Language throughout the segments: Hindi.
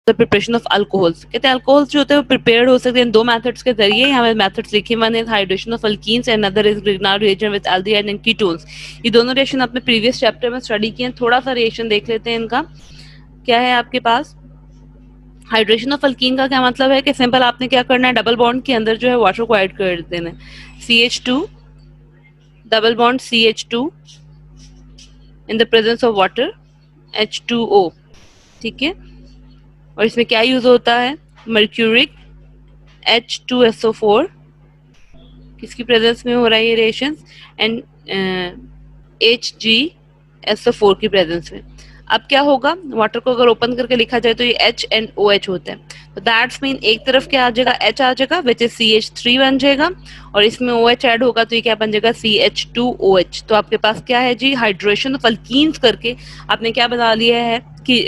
द प्रिपरेशन ऑफ अल्कोहल्स, कहते हैं अल्कोहल्स जो होते हैं वो प्रिपेयर्ड हो सकते हैं दो मेथड्स के जरिए। यहाँ पे मेथड्स लिखे, one is hydration of alkenes and other is Grignard reagent with aldehyde and ketones. ये दोनों रिएक्शन आपने प्रीवियस चैप्टर में स्टडी किए हैं। थोड़ा सा रिएक्शन देख लेते हैं इनका। क्या है आपके पास हाइड्रेशन ऑफ अल्कीन का क्या मतलब है कि सिंपल आपने क्या करना है, डबल बॉन्ड के अंदर जो है वाटर को ऐड कर देना है। CH2 double bond CH2 in the presence of water H2O, ठीक है। और इसमें क्या यूज होता है, मर्क्यूरिक H2SO4 किसकी प्रेजेंस में हो रहा है ये रिएक्शन, एंड HgSO4 की प्रेजेंस में। अब क्या होगा, वाटर को अगर ओपन करके लिखा जाए तो ये H एंड OH होता है। तो दैट्स मीन एक तरफ क्या आ जाएगा, H आ जाएगा विच इज CH3 बन जाएगा, और इसमें OH ऐड होगा तो ये क्या बन जाएगा, CH2OH। तो आपके पास क्या है जी, हाइड्रेशन ऑफ अल्कीन्स करके आपने क्या बना लिया है कि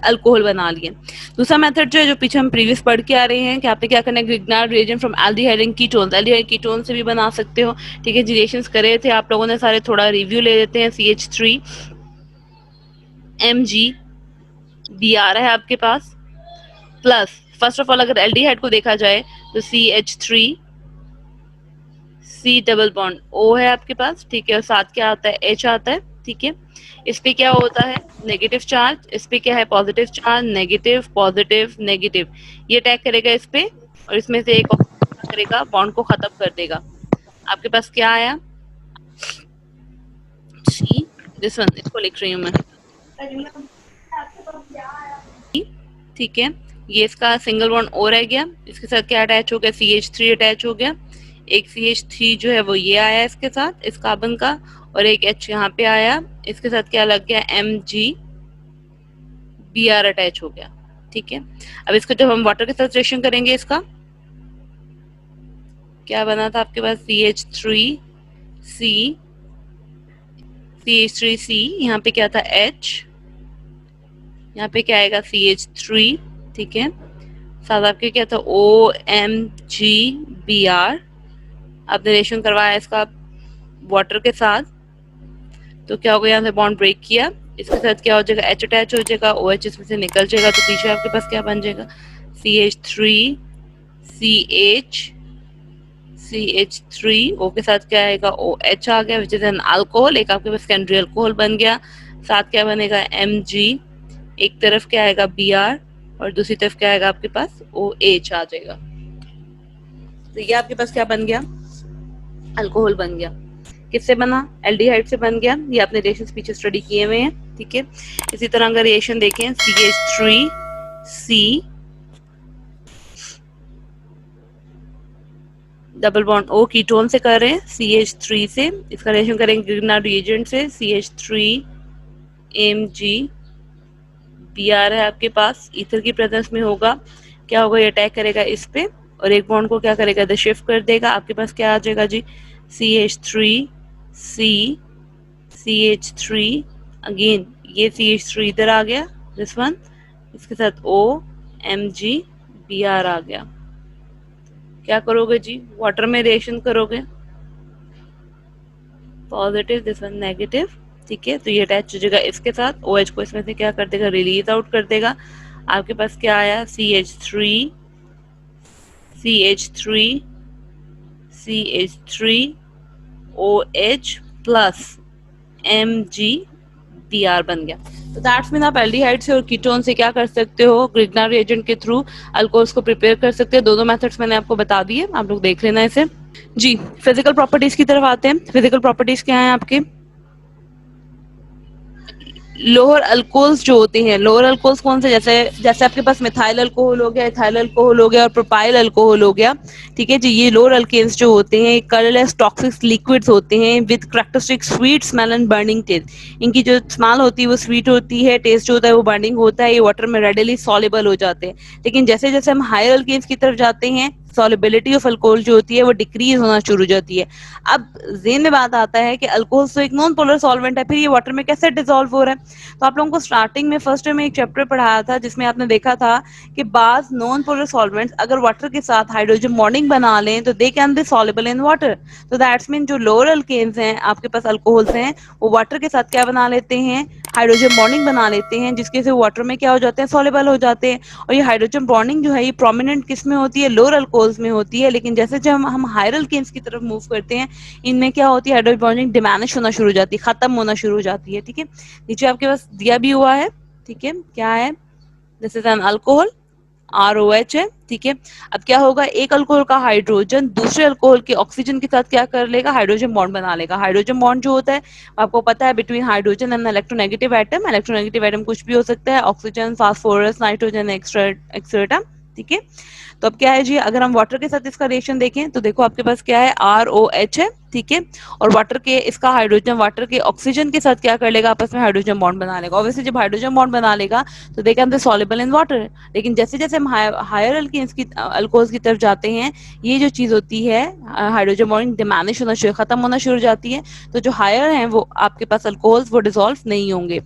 अल्कोहल बना लिया। दूसरा मेथड जो है, जो पीछे हम प्रीवियस पढ़ के आ रहे हैं कि आपने क्या करना है, Grignard reagent from aldehyde and ketones, aldehyde ketone से भी बना सकते हो, ठीक है। रिएक्शंस करे थे आप लोगों ने सारे, थोड़ा रिव्यू ले लेते हैं। CH3 Mg आ रहा है आपके पास, प्लस फर्स्ट ऑफ ऑल अगर एल्डिहाइड को देखा जाए तो CH3 C double bond O है आपके पास, ठीक है, और साथ क्या आता है, H आता है, ठीक है। इस पे क्या होता है, नेगेटिव चार्ज, इस पे क्या है, positive charge, negative positive negative, ये अटैक करेगा इस पे, और इसमें से एक करेगा, बॉन्ड को खत्म कर देगा। आपके पास क्या आया, C, दिस वन, इसको लिख रही हूँ मैं, ठीक है। ये इसका सिंगल बॉन्ड O रह गया, इसके साथ क्या अटैच हो गया, CH3 अटैच हो गया। एक CH3 जो है वो ये आया इसके साथ, इस कार्बन का, और एक H यहाँ पे आया, इसके साथ क्या लग गया, MgBr अटैच हो गया, ठीक है। अब इसको जब हम वाटर के साथ रिएक्शन करेंगे, इसका क्या बना था आपके पास, CH3C, यहाँ पे क्या था, H, यहाँ पे क्या आएगा, CH3, ठीक है। साथ आपके क्या था, OMgBr, आपने रिएक्शन करवाया इसका वाटर के साथ, तो क्या होगा, यहाँ से बॉन्ड ब्रेक किया, इसके साथ क्या हो जाएगा, H अटैच हो जाएगा, OH इसमें से निकल जाएगा, तो पीछे आपके पास क्या बन जाएगा, CH3 O के साथ क्या आएगा, OH आ गया विच इज एन अल्कोहल, एक आपके पास सेकेंडरी अल्कोहल बन गया। साथ क्या बनेगा, Mg, एक तरफ क्या आएगा Br, और दूसरी तरफ क्या आएगा आपके पास, OH आ जाएगा। तो ये आपके पास क्या बन गया, अल्कोहल बन गया। किससे बना, एल्डिहाइड से बन गया। ये आपने रिएक्शंस पीछे स्टडी किए हुए हैं, ठीक है। इसी तरह अगर रिएक्शन देखें, CH3C double bond O ketone से कर रहे हैं, CH3 से, इसका रिएक्शन करेंगे ग्रिग्नार्ड रिएजेंट से, CH3Mg Br है आपके पास, ईथर की प्रेजेंस में होगा, क्या होगा, ये अटैक करेगा इस पे, और एक बॉन्ड को क्या करेगा, द शिफ्ट कर देगा। आपके पास क्या आ जाएगा जी, CH3C CH3, अगेन ये CH3 इधर आ गया, दिस वन, इसके साथ OMgBr आ गया। क्या करोगे जी, वाटर में रिएक्शन करोगे, पॉजिटिव, दिस वन नेगेटिव, ठीक है। तो ये अटैच हो जाएगा इसके साथ, OH को इसमें से क्या कर देगा, रिलीज आउट कर देगा। आपके पास क्या आया, CH3OH प्लस MgBr बन गया। तो दैट्स मीन आप एल्डिहाइड से और कीटोन से क्या कर सकते हो, ग्रिग्नार्ड रिएजेंट के थ्रू अल्कोहल्स को प्रिपेयर कर सकते हैं। दोनों मेथड्स मैंने आपको बता दिए, आप लोग देख लेना इसे जी। फिजिकल प्रॉपर्टीज की तरफ आते हैं। फिजिकल प्रॉपर्टीज क्या है आपके, लोअर अल्कोहल्स जो होते हैं, लोअर अल्कोहल्स कौन से, जैसे जैसे आपके पास मिथाइल अल्कोहल हो गया, इथाइल अल्कोहल हो गया, और प्रोपाइल अल्कोहल हो गया, ठीक है जी। ये लोअर अल्केन्स जो होते हैं, कलरलेस टॉक्सिक लिक्विड्स होते हैं with characteristic sweet smell and burning taste. इनकी जो स्मेल होती है वो स्वीट होती है, टेस्ट जो होता है वो बर्निंग होता है, ये वाटर में रेडिली सॉल्युबल हो जाते हैं। लेकिन जैसे जैसे हम हायर अल्केन्स की तरफ जाते हैं, सॉल्युबिलिटी ऑफ अल्कोहल जो होती है वो डिक्रीज होना शुरू हो जाती है। अब जेन में बात आता है कि अल्कोहल तो एक नॉन पोलर सॉल्वेंट है, फिर ये वाटर में कैसे डिसॉल्व हो रहा है। तो आप लोगों को स्टार्टिंग में फर्स्ट में एक चैप्टर पढ़ाया था जिसमें आपने देखा था कि बाज नॉन पोलर सॉल्वेंट्स अगर वाटर के साथ हाइड्रोजन बॉन्डिंग बना लें तो they can be soluble in water. तो दैट्स मीन जो लोअर अल्केन्स हैं आपके पास, अल्कोहल्स हैं, वो वाटर के साथ क्या बना लेते हैं, हाइड्रोजन बॉन्डिंग बना लेते हैं, जिसके से वाटर में क्या हो जाते हैं, सॉल्युबल हो जाते हैं। और ये हाइड्रोजन बॉन्डिंग जो है ये प्रोमिनेंट किस में होती है, लोअर अल्कोहल्स में होती है। लेकिन जैसे जब हम हायर अल्केन्स की तरफ मूव करते हैं, इनमें क्या होती है, हाइड्रोजन बॉन्डिंग डिमैनिश होना शुरू हो जाती है, खत्म होना शुरू हो जाती है। ठीक है, नीचे आपके पास दिया भी हुआ है। ठीक है, क्या है, this is an alcohol, ROH है। ठीक है, अब क्या होगा, एक अल्कोहल का हाइड्रोजन दूसरे अल्कोहल के ऑक्सीजन के साथ क्या कर लेगा, हाइड्रोजन बॉन्ड बना लेगा। हाइड्रोजन बॉन्ड जो होता है आपको पता है, between hydrogen and electronegative atom. Electronegative atom कुछ भी हो सकता है, ऑक्सीजन, फास्फोरस, नाइट्रोजन, एक्सेट्रा। ठीक है, तो अब क्या है जी, अगर हम वाटर के साथ इसका रिएक्शन देखें तो देखो आपके पास क्या है, ROH है। ठीक है, और वाटर के इसका हाइड्रोजन वाटर के ऑक्सीजन के साथ क्या कर लेगा, आपस में हाइड्रोजन बॉन्ड बना लेगा। ऑब्वियसली जब हाइड्रोजन बॉन्ड बना लेगा तो they can be soluble in water. लेकिन जैसे जैसे हम हायर अल्केन्स की अल्कोहल्स की तरफ जाते हैं, ये जो चीज होती है, हाइड्रोजन बॉन्डिंग डिमैनिश होना शुरू, खत्म होना शुरू हो जाती है। तो जो हायर हैं वो आपके पास अल्कोहल्स वो डिसॉल्व नहीं होंगे।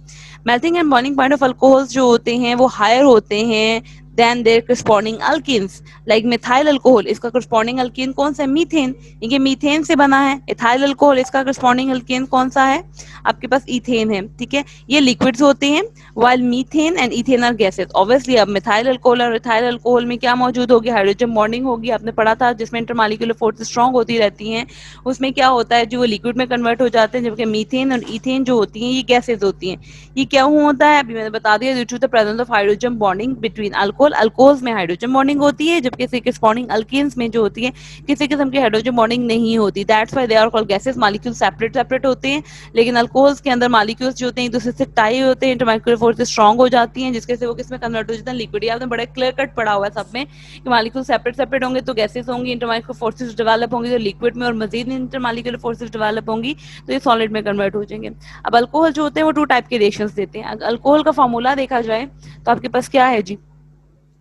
Melting and boiling point of alcohols जो होते हैं वो हायर होते हैं then their corresponding alkenes. Like methyl alcohol, इसका करस्पॉन्डिंग अल्कीन कौन सा है, मीथेन। ये मीथेन से बना है। इथाइल अल्कोहल, इसका करस्पॉन्डिंग अल्कीन कौन सा है, आपके पास इथेन है। ठीक है, ये लिक्विड्स होते हैं, while methane and ethane are gases। obviously अब मिथाइल अल्कोहल और इथाइल अल्कोहल में क्या मौजूद होगी, हाइड्रोजन बॉन्डिंग होगी। आपने पढ़ा था जिसमें इंटरमॉलिक्यूलर फोर्स स्ट्रांग होती रहती हैं, उसमें क्या होता है जो वो लिक्विड में कन्वर्ट हो जाते हैं, जबकि मीथेन और इथेन जो होती हैं ये गैसेज होती हैं। ये क्या होता है, अभी मैंने बता दिया, due to the presence of hydrogen bonding between alcohol. Alcohols में हाइड्रोजन बॉन्डिंग होती है, जबकि इसके करस्पॉन्डिंग अल्केन्स में जो होती है किसी किस्म की हाइड्रोजन बॉन्डिंग नहीं होती। That's why they are called gases. Molecule separate separate होते हैं, लेकिन अल्कोहल्स के अंदर मॉलिक्यूल्स जो होते हैं एक दूसरे से टाई होते हैं, इंटरमॉलिक्यूलर फोर्सेस स्ट्रांग हो जाती हैं, जिसके से वो किसमें कन्वर्ट हो जाते हैं, लिक्विड। आपने बड़ा क्लियर कट पढ़ा हुआ है सब में कि मॉलिक्यूल सेपरेट सेपरेट होंगे तो गैसेस होंगी, इंटरमॉलिक्यूलर फोर्सेस डेवलप होंगी तो लिक्विड में, और मजीद इंटरमॉलिक्यूलर फोर्सेस डेवलप होंगी तो ये सॉलिड में कन्वर्ट हो जाएंगे। अब अल्कोहल जो होते हैं वो टू टाइप के रिएक्शंस देते हैं। अल्कोहल का फॉर्मूला देखा जाए तो आपके पास क्या है जी,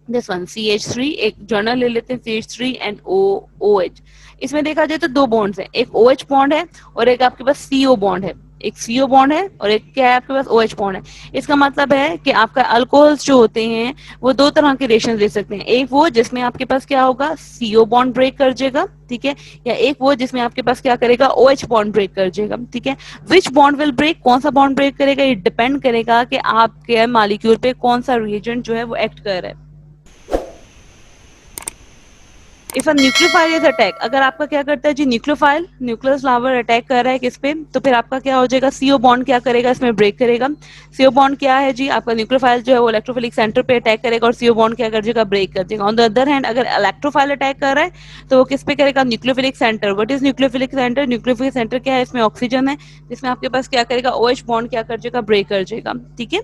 दिस वन CH3, एक जर्नल ले लेते हैं, CH3 एंड OH। इसमें देखा जाए तो दो बॉन्ड्स हैं, एक OH बॉन्ड है और एक आपके पास CO बॉन्ड है। एक CO बॉन्ड है और एक क्या है आपके पास OH बॉन्ड है। इसका मतलब है कि आपका अल्कोहल्स जो होते हैं वो दो तरह के रिएक्शन दे सकते हैं, एक वो जिसमें आपके पास क्या होगा, CO बॉन्ड ब्रेक कर जाएगा। ठीक है, या एक वो जिसमें आपके पास क्या करेगा, OH बॉन्ड ब्रेक कर जाएगा। ठीक है, विच बॉन्ड विल ब्रेक, कौन सा बॉन्ड ब्रेक करेगा, ये डिपेंड करेगा कि आपके मॉलिक्यूल पे कौन सा रिएजेंट जो है वो एक्ट कर रहा है। If a nucleophile is attack, अगर आपका क्या करता है जी, न्यूक्लियोफाइल न्यूक्लियस फ्लावर अटैक कर रहा है किस पे, तो फिर आपका क्या हो जाएगा, सीओ बॉन्ड क्या करेगा, इसमें ब्रेक करेगा। सीओ बॉन्ड क्या है जी, आपका न्यूक्लियोफाइल जो है वो इलेक्ट्रोफिलिक सेंटर पे अटैक करेगा और सीओ बॉन्ड क्या कर देगा, ब्रेक कर देगा। ऑन द अदर हैंड अगर इलेक्ट्रोफाइल अटैक कर रहा है तो वो किस पे करेगा, nucleophilic centre. What is nucleophilic centre, nucleophilic centre क्या है, इसमें ऑक्सीजन है, जिसमें आपके पास क्या करेगा, OH बॉन्ड क्या कर देगा, ब्रेक कर देगा। ठीक है,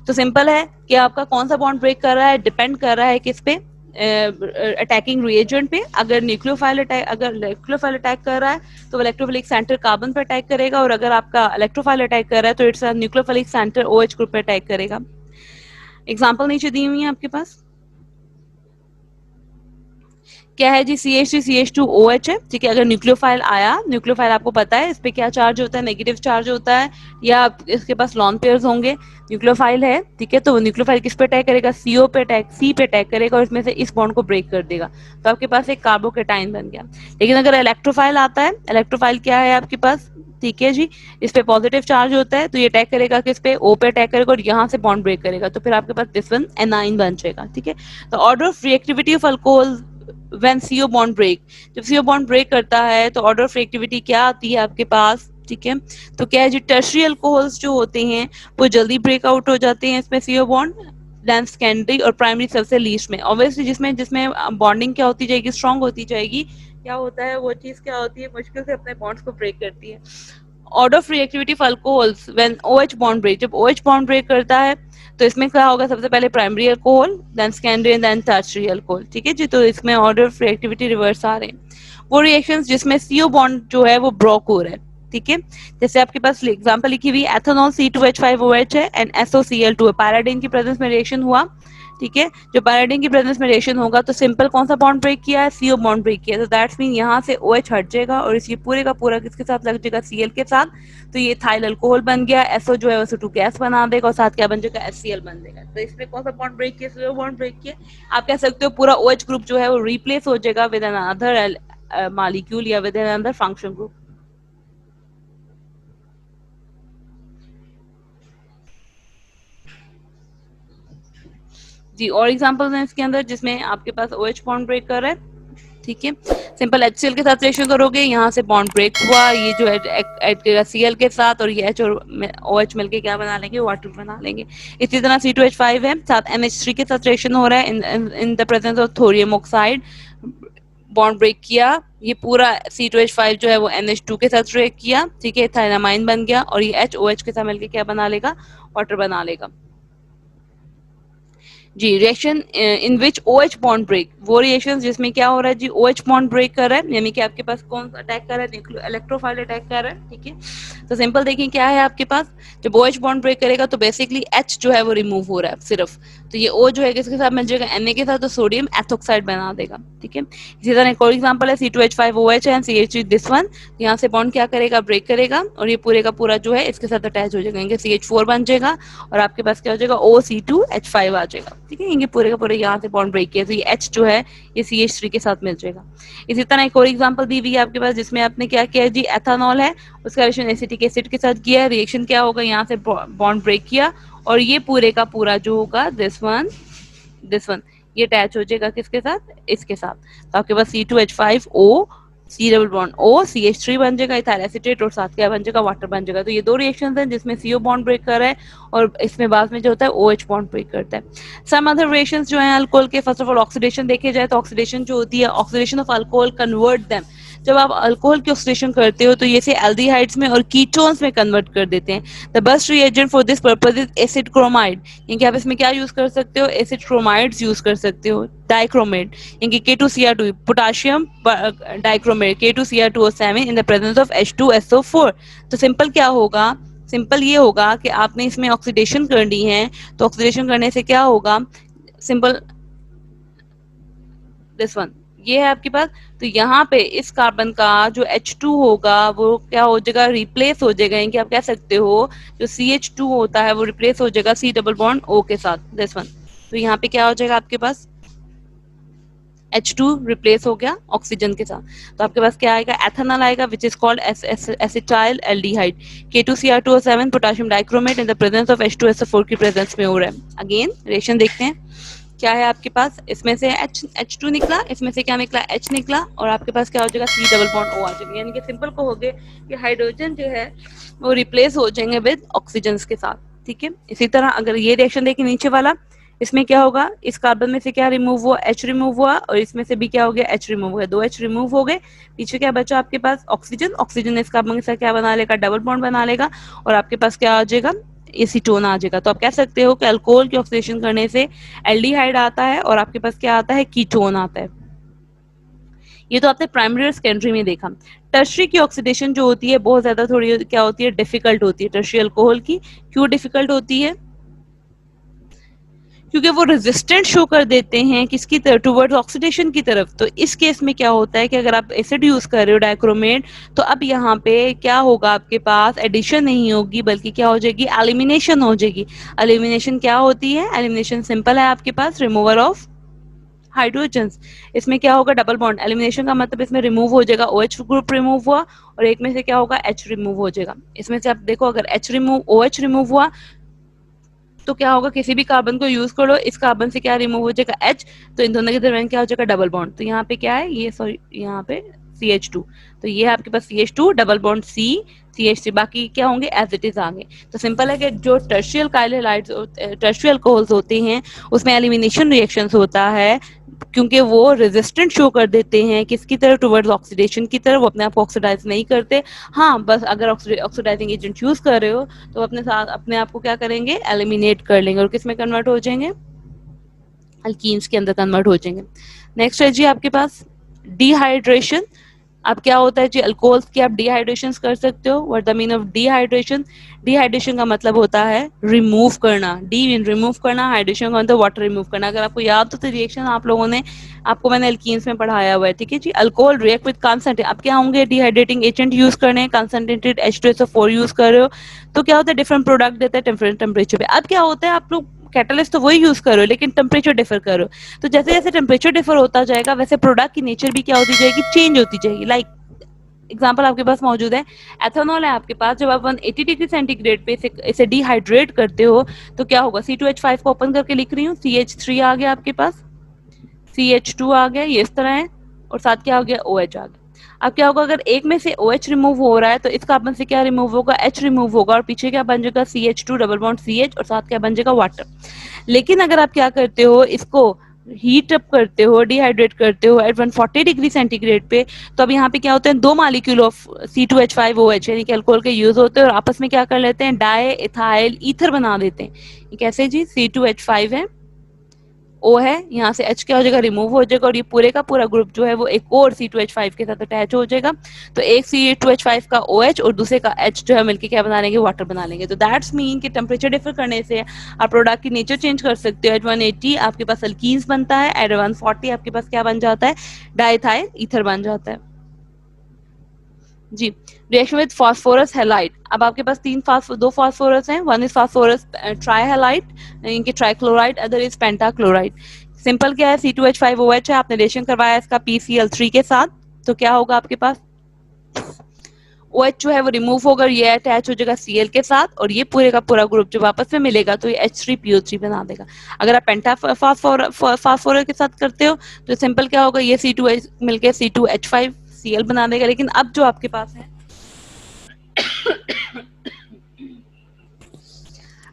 तो सिंपल है कि आपका कौन सा बॉन्ड ब्रेक कर रहा है, डिपेंड कर रहा है किस पे, अटैकिंग रिएजेंट पे। अगर न्यूक्लियोफाइल अटैक कर रहा है तो इलेक्ट्रोफिलिक सेंटर कार्बन पे अटैक करेगा, और अगर आपका इलेक्ट्रोफाइल अटैक कर रहा है तो it's nucleophilic centre OH group पे अटैक करेगा। एग्जांपल नीचे दी हुई है आपके पास, क्या है जी, CH3CH2OH है। ठीक है, अगर न्यूक्लियोफाइल आया, न्यूक्लियोफाइल आपको पता है इस पे क्या चार्ज होता है, नेगेटिव चार्ज होता है, या इसके पास लॉन पेयर्स होंगे। न्यूक्लियोफाइल है, ठीक है, तो न्यूक्लियोफाइल किस पे अटैक करेगा, C पे अटैक करेगा और इसमें से इस बॉन्ड को ब्रेक कर देगा, तो आपके पास एक कार्बोकेटाइन बन गया। लेकिन अगर इलेक्ट्रोफाइल आता है, इलेक्ट्रोफाइल क्या है आपके पास, ठीक है जी, इस पे पॉजिटिव चार्ज होता है तो ये अटैक करेगा किस पे, O पे अटैक करेगा और यहाँ से बॉन्ड ब्रेक करेगा, तो फिर आपके पास दिस वन एनाइन बन जाएगा। ठीक है, तो order of reactivity of alcohol when CO bond break, जब CO बॉन्ड ब्रेक करता है तो ऑर्डर ऑफ रिएक्टिविटी क्या आती है आपके पास। ठीक है, तो क्या है जी, टर्शियरी अल्कोहल्स जो होते हैं वो जल्दी ब्रेकआउट हो जाते हैं इसमें CO बॉन्ड, देन सेकेंडरी और प्राइमरी सबसे लीस्ट में। ऑब्वियसली जिसमें जिसमें बॉन्डिंग क्या होती जाएगी, स्ट्रांग होती जाएगी, क्या होता है वो चीज क्या होती है, मुश्किल से अपने बॉन्ड्स को ब्रेक करती है। Order of reactivity of alcohols when OH bond break, जब OH बॉन्ड ब्रेक करता है तो इसमें क्या होगा, सबसे पहले primary alcohol, then secondary, then tertiary alcohol. ठीक है जी, तो इसमें ऑर्डर ऑफ रिएक्टिविटी रिवर्स आ रहे हैं। वो रिएक्शंस जिसमें CO बॉन्ड जो है वो ब्रोक हो रहा है। ठीक है, जैसे आपके पास एग्जांपल लिखी हुई, एथेनॉल C2H5OH है एंड SOCl2 है, पैराडाइन की प्रेजेंस में रिएक्शन हुआ। ठीक है, जो पैराडाइन की प्रेजेंस में रिएक्शन होगा तो सिंपल कौन सा बॉन्ड ब्रेक किया है, CO बॉन्ड ब्रेक किया है, तो दैट्स मीन यहाँ से OH हट जाएगा और इस पूरे का पूरा किसके साथ लग जाएगा, Cl के साथ, तो ये थाइल अल्कोहल बन गया। SO जो है SO2 गैस बना देगा और साथ क्या बन जाएगा, HCl बन देगा। तो इसमें कौन सा बॉन्ड ब्रेक किया, CO बॉन्ड ब्रेक किया। आप कह सकते हो पूरा OH ग्रुप जो है वो रिप्लेस हो जाएगा विद एन अदर मॉलिक्यूल या with another function group. जी, और एग्जांपल्स हैं इसके अंदर जिसमें आपके पास OH बॉन्ड ब्रेक कर रहा है, ठीक है। सिंपल HCl के साथ रिएक्शन करोगे, यहाँ से बॉन्ड ब्रेक हुआ, ये जो ऐड करेगा Cl के साथ, और ये H और OH मिलके क्या बना लेंगे, वाटर बना लेंगे। इसी तरह C2H5 है, साथ NH3 के साथ रिएक्शन हो रहा है in the presence of thorium oxide, bond break किया, ये पूरा C2H5 जो है वो NH2 के साथ रिएक्ट किया, ठीक है, थायनामाइन बन गया, और ये H OH के साथ मिलके क्या बना लेगा, वाटर बना लेगा। जी, reaction in which OH bond break, वो रिएक्शन जिसमें क्या हो रहा है जी, OH बॉन्ड ब्रेक कर रहा है, यानी कि आपके पास कौन सा अटैक कर रहा है, इलेक्ट्रोफाइल अटैक कर रहा है, ठीक है। तो सिंपल देखिए क्या है आपके पास, जब OH बॉन्ड ब्रेक करेगा तो बेसिकली H जो है वो रिमूव हो रहा है सिर्फ, तो ये O जो है किसके साथ मिल जाएगा, Na के साथ, तो सोडियम एथोक्साइड बना देगा, ठीक है। इसी तरह एक और एग्जांपल है C2H5OH and CH3 this one, यहाँ से बॉन्ड क्या करेगा, ब्रेक करेगा, और ये पूरे का पूरा जो है इसके साथ अटैच हो जाएगा, इनके CH4 बन जाएगा, और आपके पास क्या हो जाएगा, OC2H5 आ जाएगा, ठीक है। इनके पूरे का पूरे यहाँ से बॉन्ड ब्रेक किया, तो ये H जो है ये CH3 के साथ मिल जाएगा। इसी तरह एक और एग्जांपल दी हुई है आपके पास, जिसमें आपने क्या किया जी, एथेनॉल है, उसका रिएक्शन एसिटिक एसिड के साथ किया, रिएक्शन क्या होगा, यहाँ से बॉन्ड ब्रेक किया, और ये पूरे का पूरा जो होगा दिस वन ये अटैच हो जाएगा किसके साथ, इसके साथ, तो आपके पास C2H5O C double bond O CH3 बन जाएगा, इथाइल एसीटेट, और साथ क्या बन जाएगा, वाटर बन जाएगा। तो ये दो रिएक्शंस हैं जिसमें CO बॉन्ड ब्रेक कर रहा है, और इसमें बाद में जो होता है OH बॉन्ड ब्रेक करता है। सम अदर रिएक्शंस जो हैं अल्कोहल के, फर्स्ट ऑफ ऑल ऑक्सीडेशन देखे जाए तो ऑक्सीडेशन जो होती है, oxidation of alcohol convert them, जब आप अल्कोहल की ऑक्सीडेशन करते हो तो ये से एल्डिहाइड्स में और कीटोन्स में कन्वर्ट कर देते हैं। The best reagent for this purpose is acid chromide, यानी आप इसमें क्या यूज कर सकते हो, एसिड क्रोमाइड्स यूज कर सकते हो, डाइक्रोमेट, यानी K2Cr2 potassium dichromate K2Cr2O7 in the presence of H2SO4। तो सिंपल क्या होगा, सिंपल ये होगा कि आपने इसमें ऑक्सीडेशन करनी है, तो ऑक्सीडेशन करने से क्या होगा, सिंपल दिस वन ये है आपके पास, तो यहाँ पे इस कार्बन का जो H2 होगा वो क्या हो जाएगा, रिप्लेस हो जाएगा, यानी कि आप कह सकते हो जो CH2 होता है वो रिप्लेस हो जाएगा C डबल बॉन्ड O के साथ, दिस वन। तो यहाँ पे क्या हो जाएगा आपके पास, H2 रिप्लेस हो गया ऑक्सीजन के साथ, तो आपके पास क्या आएगा, एथेनॉल आएगा, which is called acetyl aldehyde K2Cr2O7 potassium dichromate in the presence of H2SO4 की प्रेजेंस में हो रहा है। अगेन रिएक्शन देखते हैं क्या है आपके पास, इसमें से H2 निकला, इसमें से क्या निकला, H निकला, और आपके पास क्या हो जाएगा, C डबल बॉन्ड O आ जाएगा, यानी कि सिंपल कहोगे कि हाइड्रोजन जो है वो रिप्लेस हो जाएंगे विद ऑक्सीजन के साथ, ठीक है। इसी तरह अगर ये रिएक्शन देखें नीचे वाला, इसमें क्या होगा, इस कार्बन में से क्या रिमूव हुआ, H रिमूव हुआ, और इसमें से भी क्या हो गया, H रिमूव हो गया, दो H रिमूव हो गए, पीछे क्या बचा आपके पास, ऑक्सीजन, ऑक्सीजन इस कार्बन के साथ क्या बना लेगा, डबल बॉन्ड बना लेगा, और आपके पास क्या आ जाएगा, एसीटोन आ जाएगा। तो आप कह सकते हो कि अल्कोहल की ऑक्सीडेशन करने से एल्डिहाइड आता है, और आपके पास क्या आता है, कीटोन आता है। ये तो आपने प्राइमरी और सेकेंडरी में देखा। टर्शरी की ऑक्सीडेशन जो होती है बहुत ज्यादा थोड़ी क्या होती है, डिफिकल्ट होती है टर्शरी अल्कोहल की। क्यों डिफिकल्ट होती है, क्योंकि वो रेजिस्टेंट शो कर देते हैं किसकी तरफ, टुवर्ड्स ऑक्सीडेशन की तरफ। तो इस केस में क्या होता है कि अगर आप एसिड यूज कर रहे हो डाइक्रोमेट, तो अब यहाँ पे क्या होगा, आपके पास एडिशन नहीं होगी बल्कि क्या हो जाएगी, एलिमिनेशन हो जाएगी। एलिमिनेशन क्या होती है, एलिमिनेशन सिंपल है आपके पास, रिमूवल ऑफ हाइड्रोजन्स। इसमें क्या होगा, डबल बॉन्ड, एलिमिनेशन का मतलब इसमें रिमूव हो जाएगा, OH ग्रुप रिमूव हुआ, और एक में से क्या होगा, H रिमूव हो जाएगा। इसमें से आप देखो अगर H रिमूव, OH रिमूव हुआ तो क्या होगा, किसी भी कार्बन को यूज करो, इस कार्बन से क्या रिमूव हो जाएगा, H, तो इन दोनों के दरमियान क्या हो जाएगा, डबल बॉन्ड। तो यहाँ पे क्या है, ये सॉरी यहाँ पे CH2, तो ये है आपके पास CH2 double bond C CH3, बाकी क्या होंगे एज इट इज आगे। तो सिंपल है कि जो टर्शियल काइलेलाइड्स टर्शियल अल्कोहल्स होते हैं उसमें एलिमिनेशन रिएक्शंस होता है, क्योंकि वो रेजिस्टेंट शो कर देते हैं किसकी तरफ, टुवर्ड्स ऑक्सीडेशन की तरफ, वो अपने आप को ऑक्सीडाइज नहीं करते। हाँ बस अगर ऑक्सीडाइजिंग एजेंट यूज कर रहे हो तो अपने साथ अपने आप को क्या करेंगे, एलिमिनेट कर लेंगे, और किस में कन्वर्ट हो जाएंगे, अल्कीन्स के अंदर कन्वर्ट हो जाएंगे। नेक्स्ट है जी आपके पास डिहाइड्रेशन। अब क्या होता है जी, अल्कोहल्स की आप डिहाइड्रेशन कर सकते हो। What the mean of dehydration, dehydration का मतलब होता है रिमूव करना, डी मीन रिमूव करना, हाइड्रेशन का मतलब वाटर रिमूव करना। अगर आपको याद हो तो रिएक्शन आप लोगों ने, आपको मैंने अल्कीन्स में पढ़ाया हुआ है, ठीक है जी। अल्कोहल रिएक्ट विद कंसंट्रेट, अब क्या होंगे, डिहाइड्रेटिंग एजेंट यूज करने, कंसंट्रेटेड H2SO4 यूज कर रहे हो, तो क्या होता है, डिफरेंट प्रोडक्ट देता है डिफरेंट टेम्परेचर पे। अब क्या होता है, आप लोग कैटलिस्ट तो वही यूज करो लेकिन टेम्परेचर डिफर करो, तो जैसे जैसे टेम्परेचर डिफर होता जाएगा वैसे प्रोडक्ट की नेचर भी क्या होती जाएगी, चेंज होती जाएगी। लाइक एग्जाम्पल आपके पास मौजूद है। एथेनॉल है आपके पास, जब आप 180 डिग्री सेंटीग्रेड पे इसे डिहाइड्रेट करते हो तो क्या होगा, C2H5 को ओपन करके लिख रही हूँ, CH3 आ गया आपके पास, CH2 आ गया, ये इस तरह है, और साथ क्या हो गया, OH आ गया। अब क्या होगा, अगर एक में से OH रिमूव हो रहा है तो इस कार्बन से क्या रिमूव होगा, H रिमूव होगा, और पीछे क्या बन जाएगा, CH2 डबल बॉन्ड CH, और साथ क्या बन जाएगा, वाटर। लेकिन अगर आप क्या करते हो, इसको हीट अप करते हो, डिहाइड्रेट करते हो एट 140 डिग्री सेंटीग्रेड पे, तो अब यहाँ पे क्या होते हैं, 2 मॉलिक्यूल ऑफ C2H5OH यानी कि अल्कोहल के यूज होते हैं और आपस में क्या कर लेते हैं, डाई इथाइल ईथर बना देते हैं। ये कैसे जी, C2H5 है, O है, यहाँ से H क्या हो जाएगा, रिमूव हो जाएगा, और ये पूरे का पूरा ग्रुप जो है वो एक और C2H5 के साथ अटैच हो जाएगा। तो एक C2H5 का OH और दूसरे का H जो है मिलकर क्या बना लेंगे, वाटर बना लेंगे। तो दैट्स मीन कि टेम्परेचर डिफर करने से आप प्रोडक्ट की नेचर चेंज कर सकते हो। एट 180 आपके पास अल्कीन्स बनता है, एट 140 आपके पास क्या बन जाता है, डाइथाइल ईथर बन जाता है जी। रिएक्शन विद फास्फोरस हैलाइड, अब आपके पास दो फास्फोरस हैं, वन इज फास्फोरस ट्राईहैलाइड इनके trichloride, other is pentachloride. Simple क्या है, C2H5OH है, आपने रिएक्शन करवाया इसका PCl3 के साथ, तो क्या होगा आपके पास, OH जो है वो रिमूव होकर ये अटैच हो जाएगा Cl के साथ, और ये पूरे का पूरा ग्रुप जब आपस में मिलेगा तो ये H3PO3 बना देगा। अगर आप पेंटा फास्फोरस के साथ करते हो तो सिंपल क्या होगा, ये C2H मिलकर C2H5Cl बना देगा। लेकिन अब जो आपके पास है,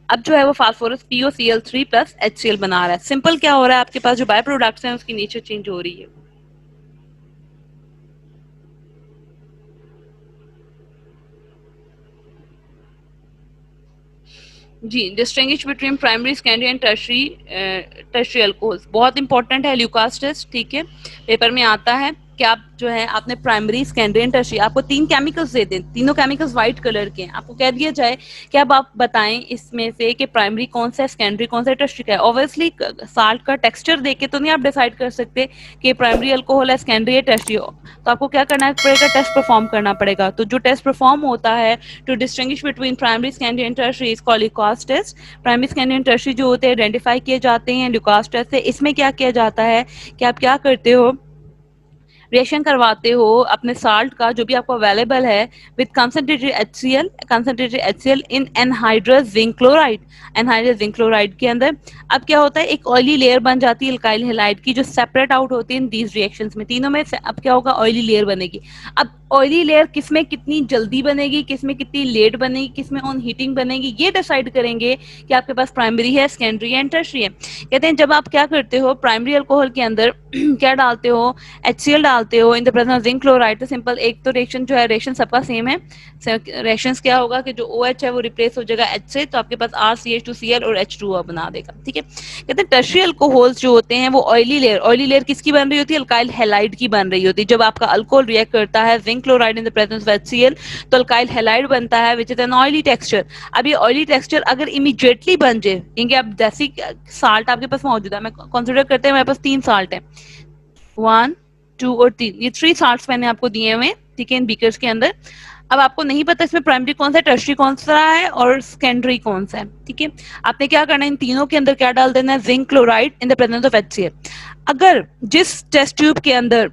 अब जो है वो फास्फोरस POCl3 प्लस HCl बना रहा है। सिंपल क्या हो रहा है, आपके पास जो बाय प्रोडक्ट्स हैं उसकी नेचर चेंज हो रही है। जी, distinguish between primary, secondary and tertiary alcohols बहुत इंपॉर्टेंट है, ल्यूकास टेस्ट, ठीक है, पेपर में आता है कि आप जो है आपने प्राइमरी, सेकेंडरी एंड टर्शियरी, आपको 3 केमिकल्स दे दें, तीनों केमिकल्स व्हाइट कलर के हैं, आपको कह दिया जाए कि अब आप बताएं इसमें से कि प्राइमरी कौन सा है, सेकेंडरी कौन सा है, टर्शियरी का है। ऑब्वियसली साल्ट का टेक्सचर देख के तो नहीं आप डिसाइड कर सकते कि प्राइमरी अल्कोहल है, सेकेंडरी है, टर्शियरी, तो आपको क्या करना पड़ेगा, टेस्ट परफॉर्म करना पड़ेगा। तो जो टेस्ट परफॉर्म होता है to distinguish between primary, secondary and tertiary is called Lucas test. Primary, secondary and tertiary जो होते हैं आइडेंटिफाई किए जाते हैं ल्यूकास टेस्ट से। इसमें क्या किया जाता है कि आप क्या करते हो, रिएक्शन करवाते हो अपने साल्ट का जो भी आपको अवेलेबल है with concentrated HCl in anhydrous zinc chloride, anhydrous zinc chloride के अंदर। अब क्या होता है, एक ऑयली लेयर बन जाती है अल्काइल हैलाइड की, जो सेपरेट आउट होती है इन दीज रिएक्शंस में, तीनों में से अब क्या होगा, ऑयली लेयर बनेगी। अब ऑयली लेयर किसमें कितनी जल्दी बनेगी, किसमें कितनी लेट बनेगी, किसमें ऑन हीटिंग बनेगी, ये डिसाइड करेंगे कि आपके पास प्राइमरी है, सेकेंडरी एंड टर्शियरी है। कहते हैं जब आप क्या करते हो, प्राइमरी अल्कोहल के अंदर क्या डालते हो, HCl डालते हो इन the presence of zinc chloride, तो सिंपल एक तो रिएक्शन जो है, रिएक्शन सबका सेम है, रिएक्शंस क्या होगा कि जो OH है वो रिप्लेस हो जाएगा H से, तो आपके पास RCH2Cl और H2O बना देगा, ठीक है। कहते हैं टर्शियरी अल्कोहल्स जो होते हैं वो ऑयली लेयर किसकी बन रही होती है, अल्काइल हैलाइड की बन रही होती है। जब आपका अल्कोहल रिएक्ट करता है zinc chloride in the presence of HCl तो अल्काइल हैलाइड बनता है which is an oily texture. अब ये ऑयली टेक्सचर अगर इमीडिएटली बन जाए, क्योंकि अब जैसी साल्ट आपके पास मौजूद है, मैं कंसिडर करते हैं मेरे पास 3 साल्ट है, 1, 2 और 3, ये 3 साल्ट्स मैंने आपको दिए हुए, ठीक है, इन बीकर्स के अंदर। अब आपको नहीं पता इसमें प्राइमरी कौन सा है, टर्शियरी कौन सा है और सेकेंडरी कौन सा है, ठीक है। आपने क्या करना है, इन तीनों के अंदर क्या डाल देना है, zinc chloride in the presence of HCl। अगर जिस टेस्ट ट्यूब के अंदर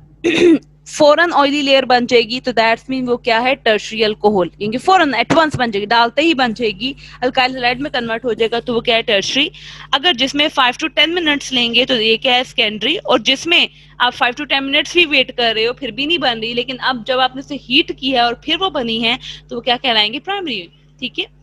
फौरन ऑयली लेयर बन जाएगी तो दैट्स मीन वो क्या है, टर्शियरी अल्कोहल, क्योंकि फौरन एटवांस बन जाएगी, डालते ही बन जाएगी, अल्काइल हैलाइड में कन्वर्ट हो जाएगा, तो वो क्या है, टर्शियरी। अगर जिसमें 5 to 10 मिनट्स लेंगे तो ये क्या है, सेकेंडरी। और जिसमें आप 5 to 10 मिनट्स भी वेट कर रहे हो फिर भी नहीं बन रही, लेकिन अब जब आपने उसे हीट किया और फिर वो बनी है तो वो क्या कहलाएंगे, प्राइमरी, ठीक है।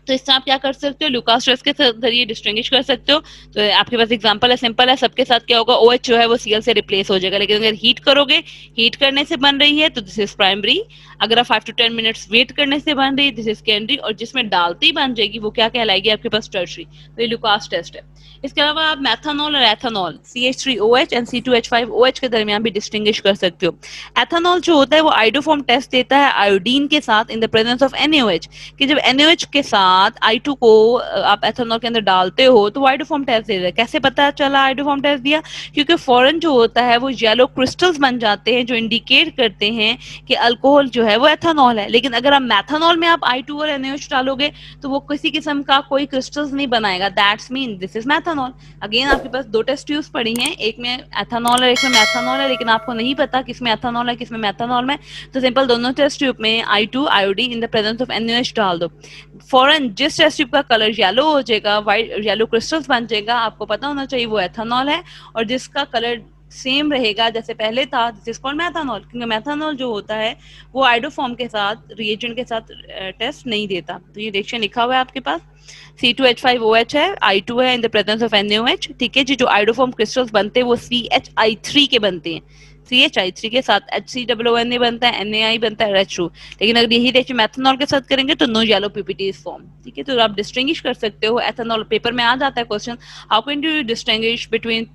तो इससे आप क्या कर सकते हो, ल्यूकास टेस्ट के जरिए डिस्टिंग्विश कर सकते हो। तो आपके पास एग्जांपल है, सिंपल है, सबके साथ क्या होगा, OH जो है वो Cl से रिप्लेस हो जाएगा। लेकिन अगर हीट करोगे, हीट करने से बन रही है तो दिस इज प्राइमरी। अगर आप 5 to 10 मिनट्स वेट करने से बन रही है दिस इज सेकेंडरी, और जिसमें डालते ही बन जाएगी वो क्या कहलाएगी, आपके पास टर्शियरी। तो ये ल्यूकास टेस्ट है। इसके अलावा आप मैथनॉल और एथेनॉल CH3OH एंड C2H5OH के दरमियान भी डिस्टिंग्विश कर सकते हो। एथेनॉल जो होता है वो आइडोफॉर्म टेस्ट देता है आयोडीन के साथ इन द प्रेजेंस ऑफ NaOH, कि जब NaOH के साथ बाद I2 को आप एथेनॉल के अंदर डालते हो तो वो आइडोफॉर्म टेस्ट दे रहा है। कैसे पता चला आइडोफॉर्म टेस्ट दिया? क्योंकि फॉरन जो होता है वो येलो क्रिस्टल्स बन जाते हैं जो इंडिकेट करते हैं कि अल्कोहल जो है वो एथेनॉल है। लेकिन अगर आप मैथेनॉल में आप I2 और NaOH डालोगे तो वो किसी किस्म का कोई क्रिस्टल्स नहीं बनाएगा। That's mean this is methanol. Again आपके पास दो टेस्ट ट्यूब्स पड़ी हैं, एक में एथेनॉल है एक में मैथेनॉल है, लेकिन आपको नहीं पता किसमें एथेनॉल है किसमें मैथेनॉल में, तो सिंपल दोनों टेस्ट ट्यूब में I2 iodine in the presence of NaOH डाल दो। फॉरन जिस टेस्ट ट्यूब का कलर येलो हो जाएगा, वाइट येलो क्रिस्टल्स बन जाएगा, आपको पता होना चाहिए वो एथेनॉल है। और जिसका कलर सेम रहेगा जैसे पहले था, दिस इज कॉल्ड मैथेनॉल। क्योंकि मैथेनॉल जो होता है वो आइडोफॉर्म के साथ रिएजेंट के साथ टेस्ट नहीं देता। तो ये रिएक्शन लिखा हुआ है आपके पास, C2H5OH है, I2 है in the presence of NaOH। ठीक है जी, जो आइडोफॉर्म क्रिस्टल्स बनते हैं वो CHI3 के बनते हैं। CHI3 के साथ HCOONA बनता है, NaI बनता है, H2। लेकिन अगर यही रिएक्शन मैथेनॉल के साथ करेंगे तो no yellow PPT is form. ठीक है, तो आप डिस्टिंग्विश कर सकते हो एथेनॉल। पेपर में आ जाता है question, how can you distinguish between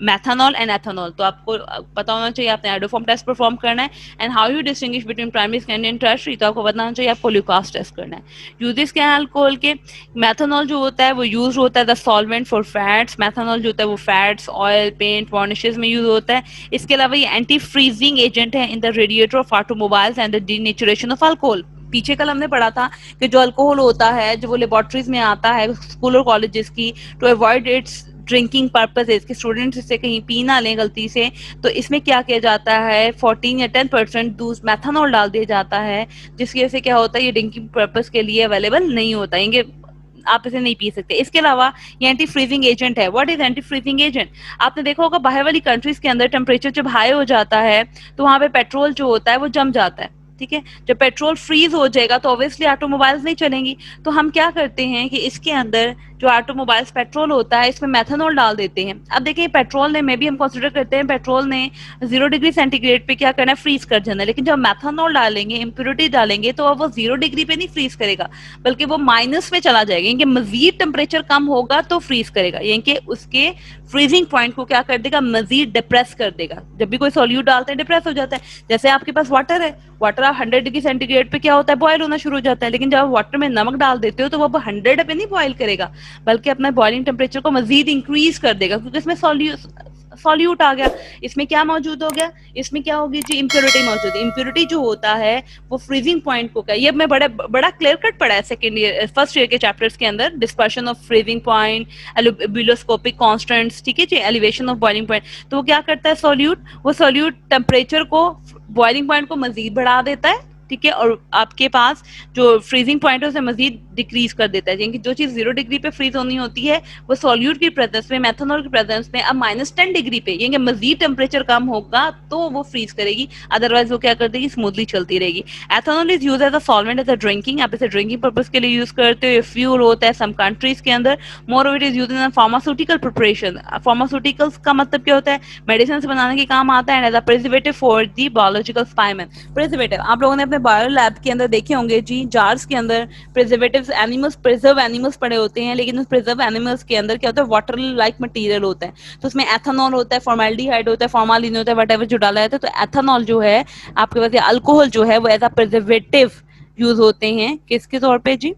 methanol and ethanol. तो आपको पता होना चाहिए आपने आइडोफॉर्म टेस्ट परफॉर्म करना है। And how you distinguish between primary secondary and tertiary, तो आपको बताना चाहिए आपको ल्यूकास टेस्ट करना है। यूजेस क्या है अल्कोहल के? मैथेनॉल जो होता है वो यूज होता है the solvent for fats. Methanol जो होता है वो फैट्स, ऑयल, पेंट, वार्निशेस में यूज होता है। इसके अलावा ये एंटी फ्रीजिंग एजेंट है in the radiator of automobiles and the denaturation of alcohol. पीछे कल हमने पढ़ा था कि जो अल्कोहल होता है जो वो लेबोरेटरीज में आता है स्कूल और कॉलेजेस की, to avoid its drinking purposes के स्टूडेंट्स इससे कहीं पी ना लें गलती से, तो इसमें क्या किया जाता है 14 या 10% दूध मैथेनॉल डाल दिया जाता है, जिसकी वजह से क्या होता है ये ड्रिंकिंग पर्पज के लिए अवेलेबल नहीं होता, ये आप इसे नहीं पी सकते। इसके अलावा ये एंटी फ्रीजिंग एजेंट है। What is anti freezing agent? आपने देखा होगा बाहर वाली कंट्रीज के अंदर टेम्परेचर जब हाई हो जाता है तो वहां पे पेट्रोल जो होता है वो जम जाता है। ठीक है, जब पेट्रोल फ्रीज हो जाएगा तो ऑब्वियसली ऑटोमोबाइल्स नहीं चलेंगी। तो हम क्या करते हैं कि इसके अंदर जो ऑटोमोबाइल्स पेट्रोल होता है इसमें मैथेनॉल डाल देते हैं। अब देखिए पेट्रोल ने, में भी हम कंसीडर करते हैं पेट्रोल ने 0 डिग्री सेंटीग्रेड पे क्या करना है, फ्रीज कर जाना है। लेकिन जब मैथेनॉल डालेंगे, इम्प्योरिटी डालेंगे, तो अब वो 0 डिग्री पे नहीं फ्रीज करेगा बल्कि वो माइनस में चला जाएगा। यानी कि मजीद टेम्परेचर कम होगा तो फ्रीज करेगा, यानी कि उसके फ्रीजिंग पॉइंट को क्या कर देगा, मजीद डिप्रेस कर देगा। जब भी कोई सॉल्यूट डालते हैं डिप्रेस हो जाता है। जैसे आपके पास वाटर है, वाटर आप 100 डिग्री सेंटीग्रेड पे क्या होता है, बॉयल होना शुरू हो जाता है। लेकिन जब आप वाटर में नमक डाल देते हो तो वो 100 पे नहीं बॉयल करेगा बल्कि अपना बॉइलिंग टेम्परेचर को मजीद इंक्रीज कर देगा, क्योंकि इसमें सॉल्यूट आ गया। इसमें क्या मौजूद हो गया, इसमें क्या होगी जी, इम्प्योरिटी मौजूद है। इम्प्योरिटी जो होता है वो फ्रीजिंग पॉइंट को क्या, ये मैं बड़ा क्लियर कट पढ़ा है सेकंड ईयर फर्स्ट ईयर के चैप्टर्स के अंदर, depression of freezing point, ebullioscopic constants. ठीक है जी, एलिवेशन ऑफ बॉइलिंग पॉइंट। तो वो क्या करता है सॉल्यूट, वो सॉल्यूट टेम्परेचर को, बॉइलिंग पॉइंट को मजीद बढ़ा देता है। ठीक है, और आपके पास जो फ्रीजिंग पॉइंट है उसे मजीद डिक्रीज कर देता है। यानी कि जो चीज 0 डिग्री पे फ्रीज होनी होती है वो सॉल्यूट की प्रेजेंस में, मैथेनॉल की प्रेजेंस में अब -10 डिग्री पे, यानी कि मजीद टेम्परेचर कम होगा तो वो फ्रीज करेगी, अदरवाइज वो क्या कर देगी, स्मूथली चलती रहेगी। Ethanol is use as a solvent as a drinking, आप इसे ड्रिंकिंग पर्पज के लिए यूज करते हो। ये फ्यूल होता है सम कंट्रीज के अंदर। More it is use in pharmaceutical preparation. Pharmaceuticals का मतलब क्या होता है, मेडिसिन बनाने के काम आता है, and as a preservative for the biological specimen. Preservative आप लोगों ने अपने बायो लैब के अंदर देखे होंगे जी, जार्स के अंदर प्रिजर्वेटिव्स, एनिमल्स, प्रिजर्व एनिमल्स पड़े होते हैं। लेकिन उस प्रिजर्व एनिमल्स के अंदर क्या होता है, वाटर लाइक मटेरियल होता है। तो उसमें एथेनॉल होता है, फॉर्मेल्डिहाइड होता है, फॉर्मालिन होता है, व्हाटएवर जो डाला जाता है। तो एथेनॉल जो है आपके पास, अल्कोहल जो है वो एज अ प्रिजर्वेटिव यूज होते हैं किसके तौर पे जी,